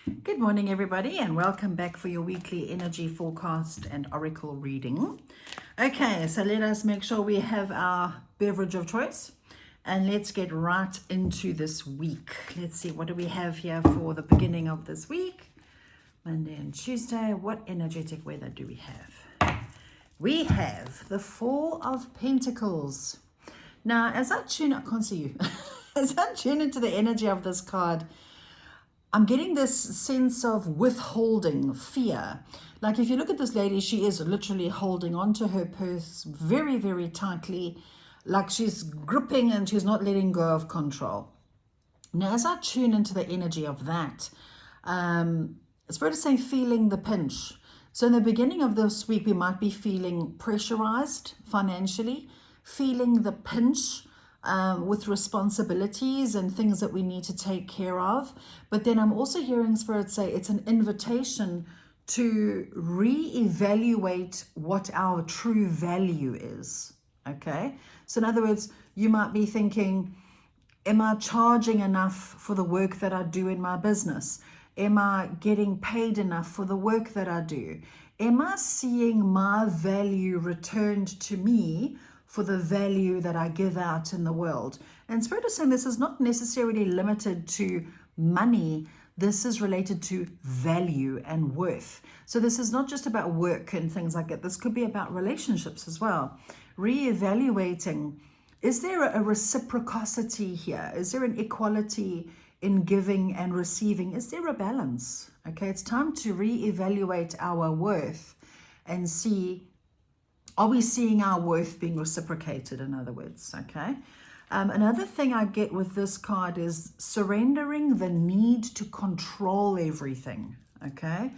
Good morning, everybody, and welcome back for your weekly energy forecast and oracle reading. Okay, so let us make sure we have our beverage of choice and let's get right into this week. Let's see, what do we have here for the beginning of this week? Monday and Tuesday. What energetic weather do we have? We have the Four of Pentacles. Now, as I can't see you. As I tune into the energy of this card, I'm getting this sense of withholding, fear. Like if you look at this lady, she is literally holding onto her purse very, very tightly, like she's gripping and she's not letting go of control. Now, as I tune into the energy of that, Spirit is saying feeling the pinch. So in the beginning of this week, we might be feeling pressurized financially, feeling the pinch, with responsibilities and things that we need to take care of. But then I'm also hearing Spirit say it's an invitation to reevaluate what our true value is. Okay? So in other words, you might be thinking, am I charging enough for the work that I do in my business? Am I getting paid enough for the work that I do? Am I seeing my value returned to me for the value that I give out in the world? And Spirit is saying this is not necessarily limited to money. This is related to value and worth. So this is not just about work and things like that. This could be about relationships as well. Reevaluating, is there a reciprocity here? Is there an equality in giving and receiving? Is there a balance? Okay, it's time to reevaluate our worth and see, are we seeing our worth being reciprocated, in other words, okay? Another thing I get with this card is surrendering the need to control everything, okay?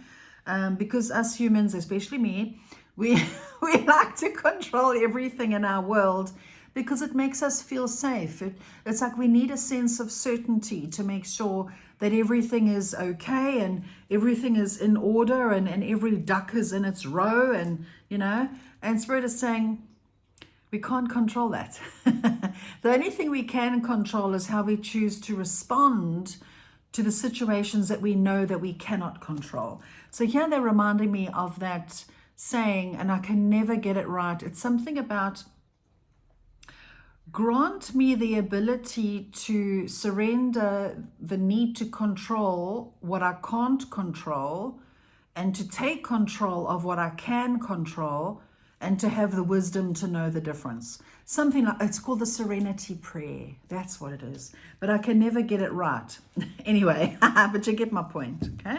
Because us humans, especially me, we like to control everything in our world because it makes us feel safe. It's like we need a sense of certainty to make sure that everything is okay and everything is in order and every duck is in its row and, and Spirit is saying, we can't control that. The only thing we can control is how we choose to respond to the situations that we know that we cannot control. So here they're reminding me of that saying, and I can never get it right. It's something about, grant me the ability to surrender the need to control what I can't control and to take control of what I can control and to have the wisdom to know the difference. Something like, it's called the Serenity Prayer. That's what it is. But I can never get it right. Anyway, but you get my point, okay?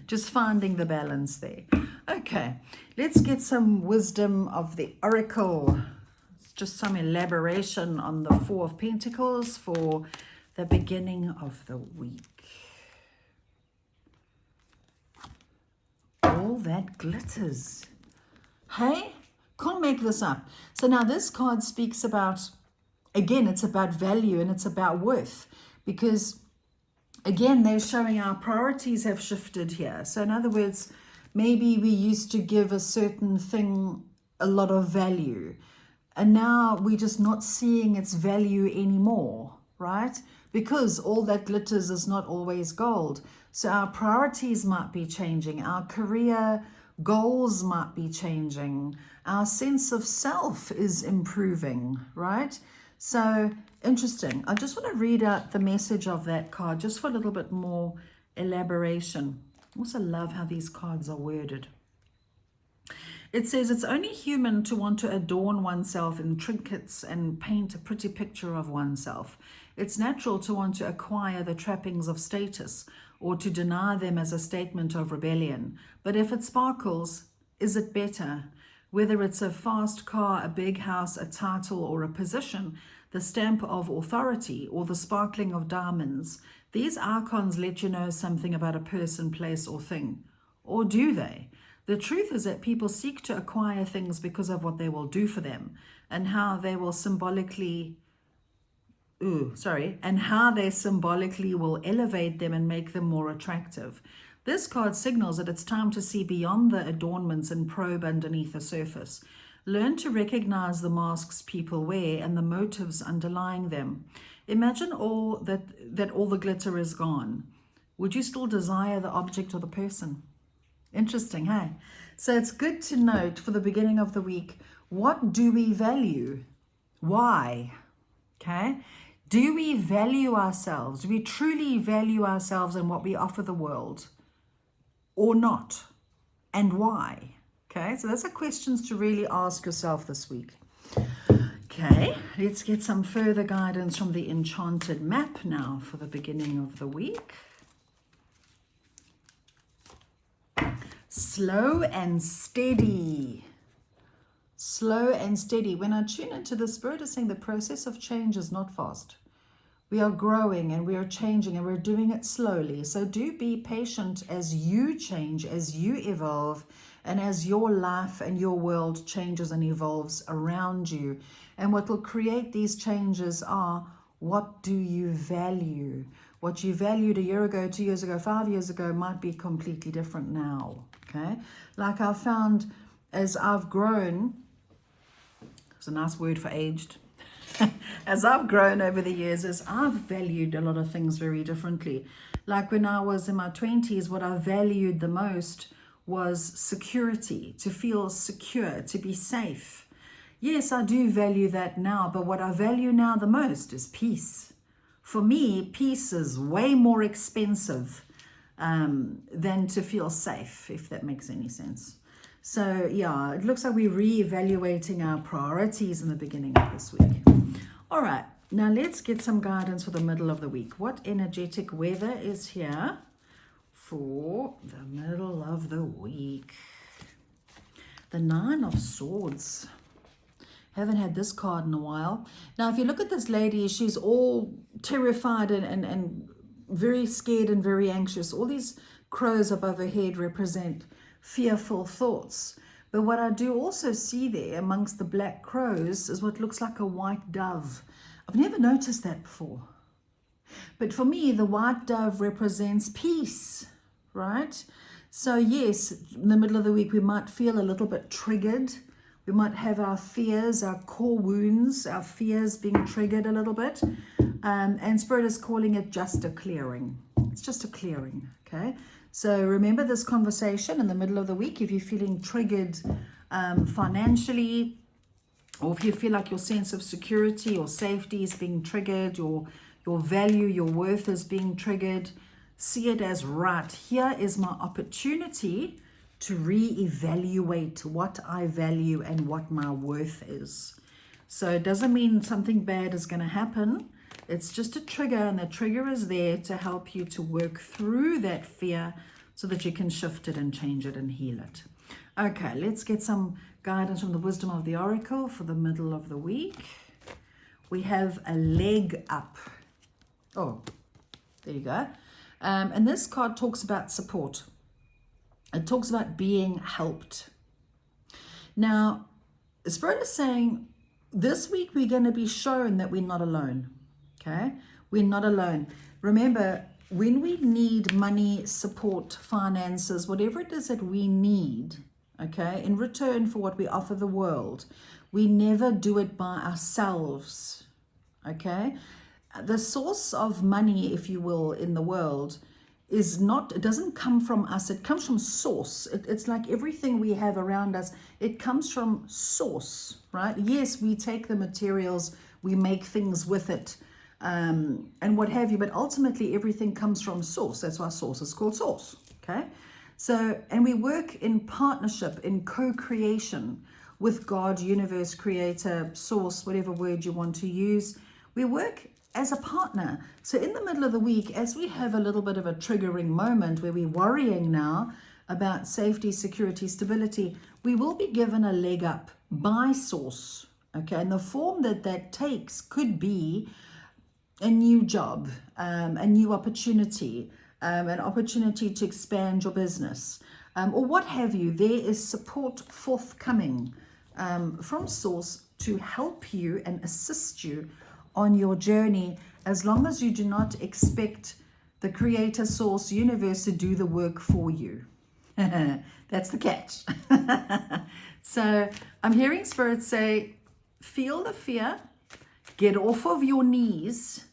Just finding the balance there. Okay, let's get some wisdom of the Oracle. Just some elaboration on the Four of Pentacles for the beginning of the week. All that glitters. Hey, can't make this up. So now this card speaks about, again, it's about value and it's about worth, because again, they're showing our priorities have shifted here. So in other words, maybe we used to give a certain thing a lot of value, and now we're just not seeing its value anymore, right? Because all that glitters is not always gold. So our priorities might be changing. Our career goals might be changing. Our sense of self is improving, right? So interesting. I just want to read out the message of that card just for a little bit more elaboration. I also love how these cards are worded. It says it's only human to want to adorn oneself in trinkets and paint a pretty picture of oneself. It's natural to want to acquire the trappings of status or to deny them as a statement of rebellion. But if it sparkles, is it better? Whether it's a fast car, a big house, a title, or a position, the stamp of authority, or the sparkling of diamonds, these icons let you know something about a person, place, or thing. Or do they? The truth is that people seek to acquire things because of what they will do for them and how they will symbolically will elevate them and make them more attractive. This card signals that it's time to see beyond the adornments and probe underneath the surface. Learn to recognize the masks people wear and the motives underlying them. Imagine all the glitter is gone. Would you still desire the object or the person? Interesting, hey? So it's good to note for the beginning of the week, what do we value? Why? Okay? Do we value ourselves? Do we truly value ourselves and what we offer the world or not? And why? Okay, so those are questions to really ask yourself this week. Okay, let's get some further guidance from the Enchanted Map now for the beginning of the week. Slow and steady. Slow and steady. When I tune into the Spirit is saying the process of change is not fast. We are growing and we are changing and we're doing it slowly. So do be patient as you change, as you evolve, and as your life and your world changes and evolves around you. And what will create these changes are, what do you value? What you valued a year ago, 2 years ago, 5 years ago might be completely different now. Okay? Like I found as I've grown, it's a nice word for aged. As I've grown over the years, as I've valued a lot of things very differently. Like when I was in my 20s, what I valued the most was security, to feel secure, to be safe. Yes, I do value that now, but what I value now the most is peace. For me, peace is way more expensive than to feel safe, if that makes any sense. So yeah, it looks like we're re-evaluating our priorities in the beginning of this week. All right, now let's get some guidance for the middle of the week. What energetic weather is here for the middle of the week? The Nine of Swords. Haven't had this card in a while. Now, if you look at this lady, she's all terrified and very scared and very anxious. All these crows above her head represent fearful thoughts. But what I do also see there amongst the black crows is what looks like a white dove. I've never noticed that before. But for me, the white dove represents peace, right? So yes, in the middle of the week, we might feel a little bit triggered. We might have our fears, our core wounds, our fears being triggered a little bit. And Spirit is calling it just a clearing. It's just a clearing, okay? So remember this conversation in the middle of the week. If you're feeling triggered financially, or if you feel like your sense of security or safety is being triggered, your value, your worth is being triggered, see it as, right, here is my opportunity to re-evaluate what I value and what my worth is. So it doesn't mean something bad is going to happen. It's just a trigger, and the trigger is there to help you to work through that fear so that you can shift it and change it and heal it. Okay, let's get some guidance from the Wisdom of the Oracle for the middle of the week. We have a leg up. Oh, there you go. And this card talks about support. It talks about being helped. Now, Spirit is saying this week we're going to be shown that we're not alone. Okay, we're not alone. Remember, when we need money, support, finances, whatever it is that we need, okay, in return for what we offer the world, we never do it by ourselves. Okay, the source of money, if you will, in the world is not, it doesn't come from us, it comes from source. It's like everything we have around us, it comes from source, right? Yes, we take the materials, we make things with it, and what have you, but ultimately everything comes from source. That's why source is called source, okay? So, and we work in partnership, in co-creation with God, universe, creator, source, whatever word you want to use. We work as a partner. So in the middle of the week, as we have a little bit of a triggering moment where we're worrying now about safety, security, stability, we will be given a leg up by source, okay? And the form that that takes could be a new job, a new opportunity, an opportunity to expand your business, or what have you. There is support forthcoming from source to help you and assist you on your journey, as long as you do not expect the creator, source, universe to do the work for you. That's the catch. So I'm hearing Spirit say, feel the fear, get off of your knees,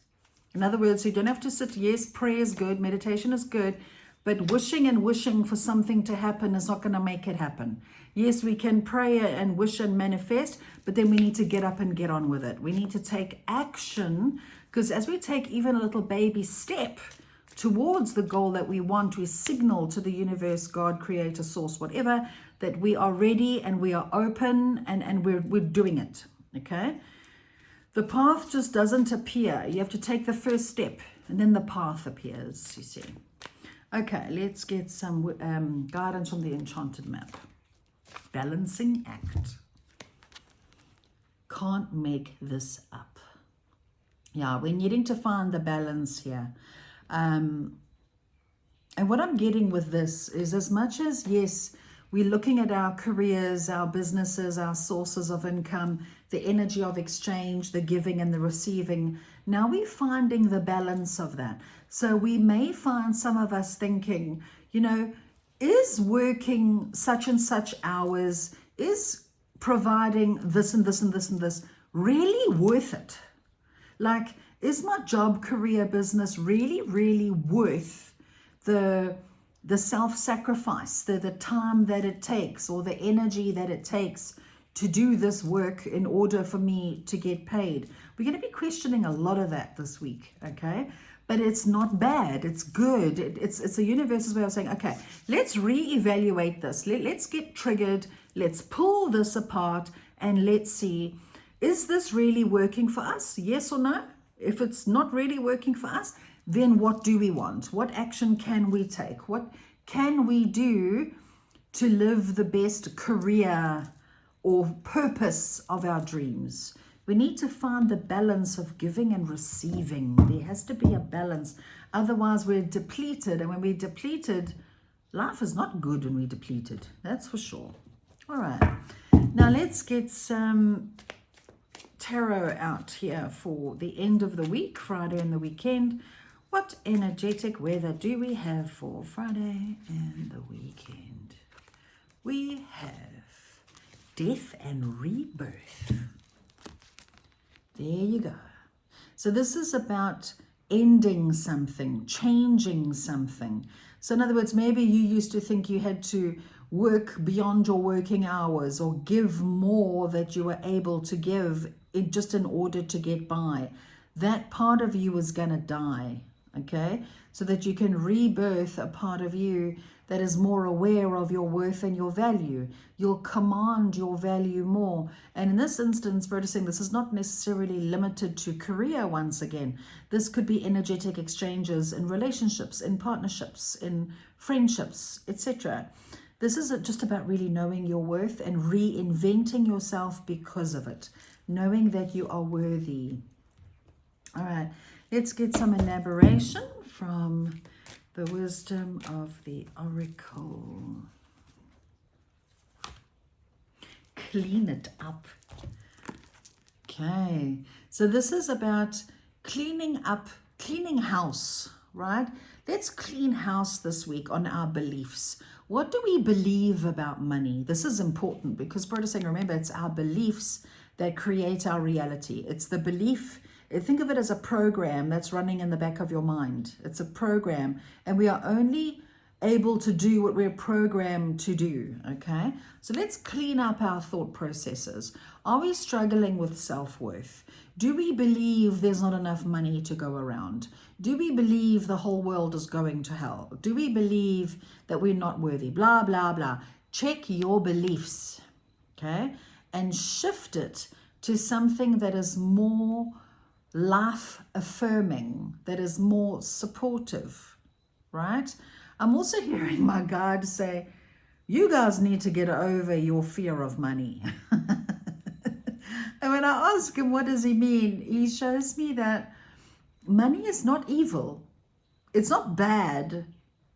In other words, you don't have to sit. Yes, prayer is good, meditation is good, but wishing and wishing for something to happen is not going to make it happen. Yes, we can pray and wish and manifest, but then we need to get up and get on with it. We need to take action, because as we take even a little baby step towards the goal that we want, we signal to the universe, God, creator, source, whatever, that we are ready and we are open and we're doing it. Okay? The path just doesn't appear. You have to take the first step and then the path appears, you see. Okay, let's get some guidance from the enchanted map. Balancing act. Can't make this up. Yeah, we're needing to find the balance here. And what I'm getting with this is, as much as, yes, we're looking at our careers, our businesses, our sources of income, the energy of exchange, the giving and the receiving. Now we're finding the balance of that. So we may find some of us thinking, you know, is working such and such hours, is providing this and this and this and this really worth it? Like, is my job, career, business really worth the self-sacrifice, the time that it takes, or the energy that it takes to do this work in order for me to get paid? We're going to be questioning a lot of that this week, okay? But it's not bad. It's good. It's a universe's way of saying, okay, let's reevaluate this. Let's get triggered. Let's pull this apart and let's see, is this really working for us? Yes or no? If it's not really working for us, then what do we want? What action can we take? What can we do to live the best career or purpose of our dreams? We need to find the balance of giving and receiving. There has to be a balance. Otherwise, we're depleted. And when we're depleted, life is not good when we're depleted. That's for sure. All right. Now let's get some tarot out here for the end of the week, Friday and the weekend. What energetic weather do we have for Friday and the weekend? We have death and rebirth. There you go. So this is about ending something, changing something. So in other words, maybe you used to think you had to work beyond your working hours or give more that you were able to give just in order to get by. That part of you is going to die, okay? So that you can rebirth a part of you that is more aware of your worth and your value. You'll command your value more. And in this instance, Spirit is saying this is not necessarily limited to career once again. This could be energetic exchanges in relationships, in partnerships, in friendships, etc. This is just about really knowing your worth and reinventing yourself because of it. Knowing that you are worthy. All right, let's get some elaboration from the wisdom of the oracle. Clean it up. Okay, so this is about cleaning up, cleaning house, right? Let's clean house this week on our beliefs. What do we believe about money? This is important because Spirit is saying, remember, it's our beliefs that create our reality. It's the belief. Think of it as a program that's running in the back of your mind. It's a program, and we are only able to do what we're programmed to do, okay? So let's clean up our thought processes. Are we struggling with self-worth? Do we believe there's not enough money to go around? Do we believe the whole world is going to hell? Do we believe that we're not worthy? Blah, blah, blah. Check your beliefs, okay? And shift it to something that is more life affirming, that is more supportive, right? I'm also hearing my guide say, you guys need to get over your fear of money. And when I ask him, what does he mean? He shows me that money is not evil. It's not bad,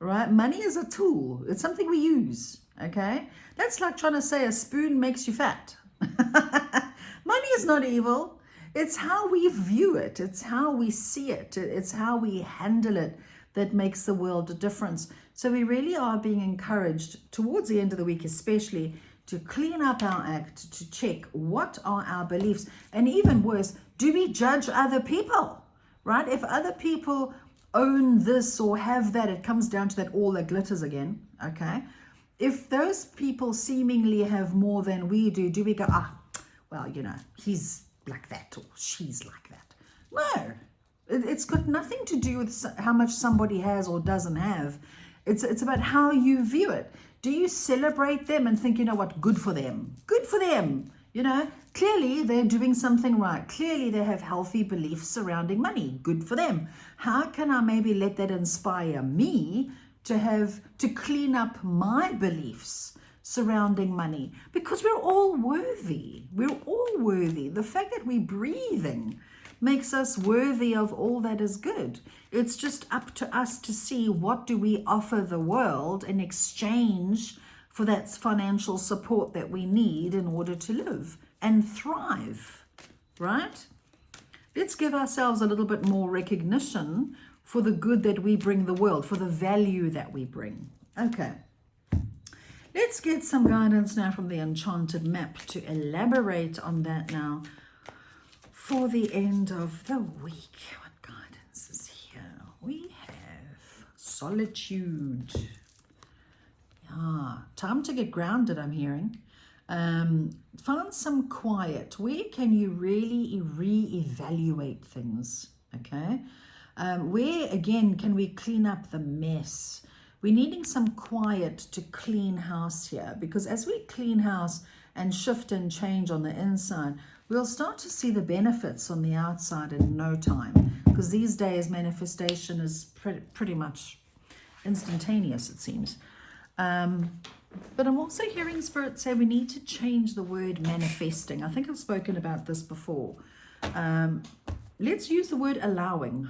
right? Money is a tool. It's something we use, okay? That's like trying to say a spoon makes you fat. Money is not evil. It's how we view it. It's how we see it. It's how we handle it that makes the world a difference. So we really are being encouraged towards the end of the week, especially, to clean up our act, to check what are our beliefs. And even worse, do we judge other people? right? If other people own this or have that, it comes down to that all that glitters again, okay? If those people seemingly have more than we do we go, well, he's like that or she's like that? No, it's got nothing to do with how much somebody has or doesn't have. It's about how you view it. Do you celebrate them and think, what, good for them? Good for them. Clearly they're doing something right. Clearly they have healthy beliefs surrounding money. Good for them. How can I maybe let that inspire me to clean up my beliefs surrounding money? Because we're all worthy. We're all worthy. The fact that we're breathing makes us worthy of all that is good. It's just up to us to see what do we offer the world in exchange for that financial support that we need in order to live and thrive, right? Let's give ourselves a little bit more recognition for the good that we bring the world, for the value that we bring. Okay. Let's get some guidance now from the Enchanted Map to elaborate on that now for the end of the week. What guidance is here? We have solitude. Time to get grounded, I'm hearing. Find some quiet. Where can you really reevaluate things? Okay. Where, again, can we clean up the mess? We're needing some quiet to clean house here, because as we clean house and shift and change on the inside, we'll start to see the benefits on the outside in no time, because these days manifestation is pretty much instantaneous, it seems. But I'm also hearing Spirit say we need to change the word manifesting. I think I've spoken about this before. Let's use the word allowing,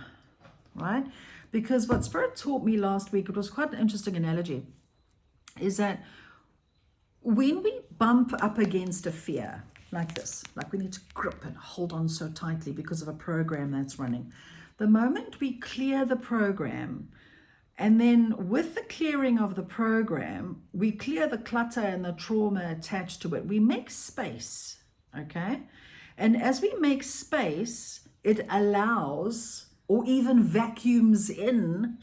right? Because what Spirit taught me last week, it was quite an interesting analogy, is that when we bump up against a fear like this, like we need to grip and hold on so tightly because of a program that's running, the moment we clear the program, and then with the clearing of the program, we clear the clutter and the trauma attached to it. We make space, okay? And as we make space, it allows or even vacuums in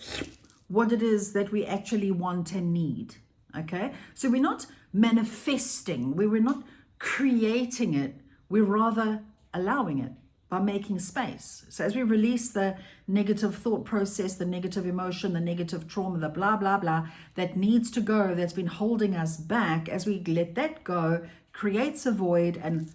what it is that we actually want and need, okay? So we're not manifesting, we're not creating it, we're rather allowing it by making space. So as we release the negative thought process, the negative emotion, the negative trauma, the blah, blah, blah, that needs to go, that's been holding us back, as we let that go, creates a void and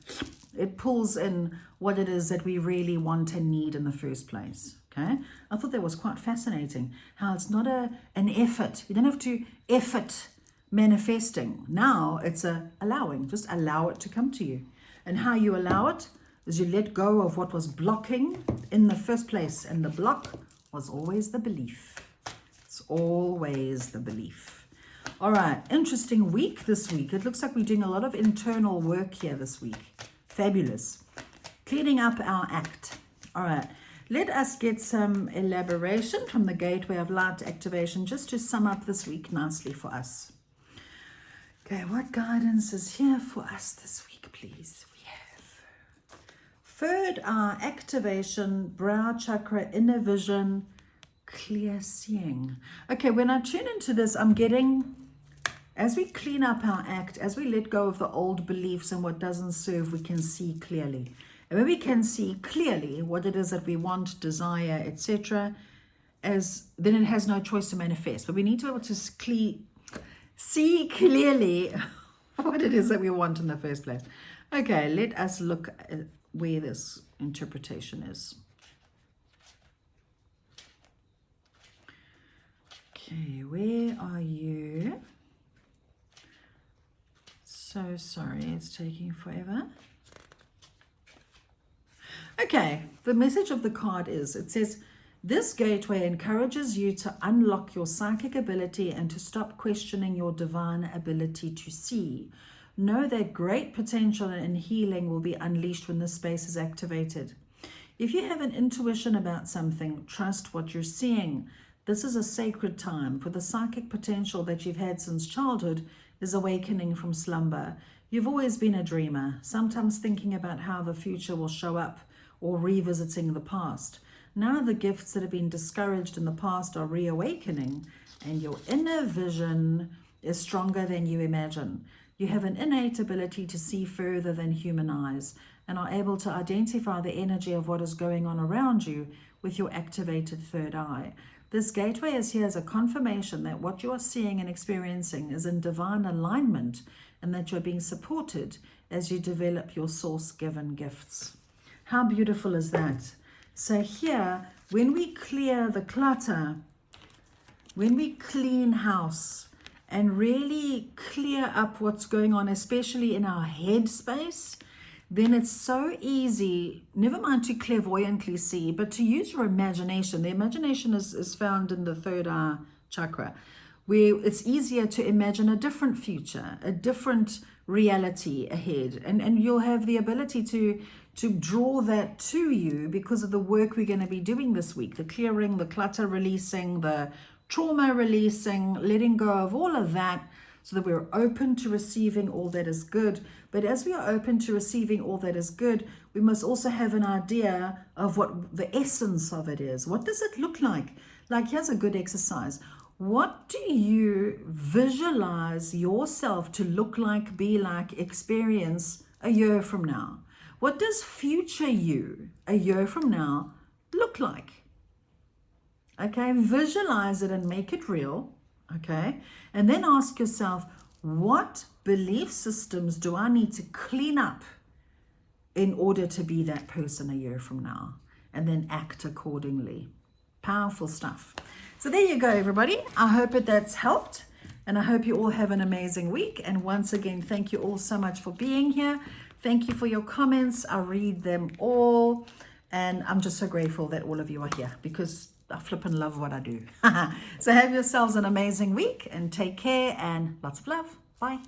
it pulls in what it is that we really want and need in the first place. Okay, I thought that was quite fascinating, how it's not an effort. You don't have to effort manifesting. Now it's a allowing. Just allow it to come to you. And how you allow it is you let go of what was blocking in the first place. And the block was always the belief. It's always the belief. All right, interesting week this week. It looks like we're doing a lot of internal work here this week. Fabulous. Cleaning up our act. All right. Let us get some elaboration from the Gateway of Light activation just to sum up this week nicely for us. Okay, what guidance is here for us this week, please? We have third eye activation, brow chakra, inner vision, clear seeing. Okay, when I tune into this, I'm getting, as we clean up our act, as we let go of the old beliefs and what doesn't serve, we can see clearly. And when we can see clearly what it is that we want, desire, etc., then it has no choice to manifest. But we need to be able to see clearly what it is that we want in the first place. Okay, let us look at where this interpretation is. Okay, where are you? So sorry, it's taking forever. Okay, the message of the card is, it says, this gateway encourages you to unlock your psychic ability and to stop questioning your divine ability to see. Know that great potential and healing will be unleashed when this space is activated. If you have an intuition about something, trust what you're seeing. This is a sacred time, for the psychic potential that you've had since childhood is awakening from slumber. You've always been a dreamer, sometimes thinking about how the future will show up, or revisiting the past. Now the gifts that have been discouraged in the past are reawakening, and your inner vision is stronger than you imagine. You have an innate ability to see further than human eyes and are able to identify the energy of what is going on around you with your activated third eye. This gateway is here as a confirmation that what you are seeing and experiencing is in divine alignment and that you're being supported as you develop your source-given gifts. How beautiful is that? So here, when we clear the clutter, when we clean house and really clear up what's going on, especially in our head space, then it's so easy, never mind to clairvoyantly see, but to use your imagination. The imagination is found in the third eye chakra, where it's easier to imagine a different future, a different reality ahead. And you'll have the ability to draw that to you because of the work we're going to be doing this week. The clearing, the clutter releasing, the trauma releasing, letting go of all of that, so that we're open to receiving all that is good. But as we are open to receiving all that is good, we must also have an idea of what the essence of it is. What does it look like? Like, here's a good exercise. What do you visualize yourself to look like, be like, experience a year from now? What does future you a year from now look like? Okay, visualize it and make it real. Okay, and then ask yourself, what belief systems do I need to clean up in order to be that person a year from now? And then act accordingly. Powerful stuff. So there you go, everybody. I hope that's helped, and I hope you all have an amazing week. And once again, thank you all so much for being here. Thank you for your comments. I read them all, and I'm just so grateful that all of you are here, because I flip and love what I do. So have yourselves an amazing week and take care and lots of love. Bye.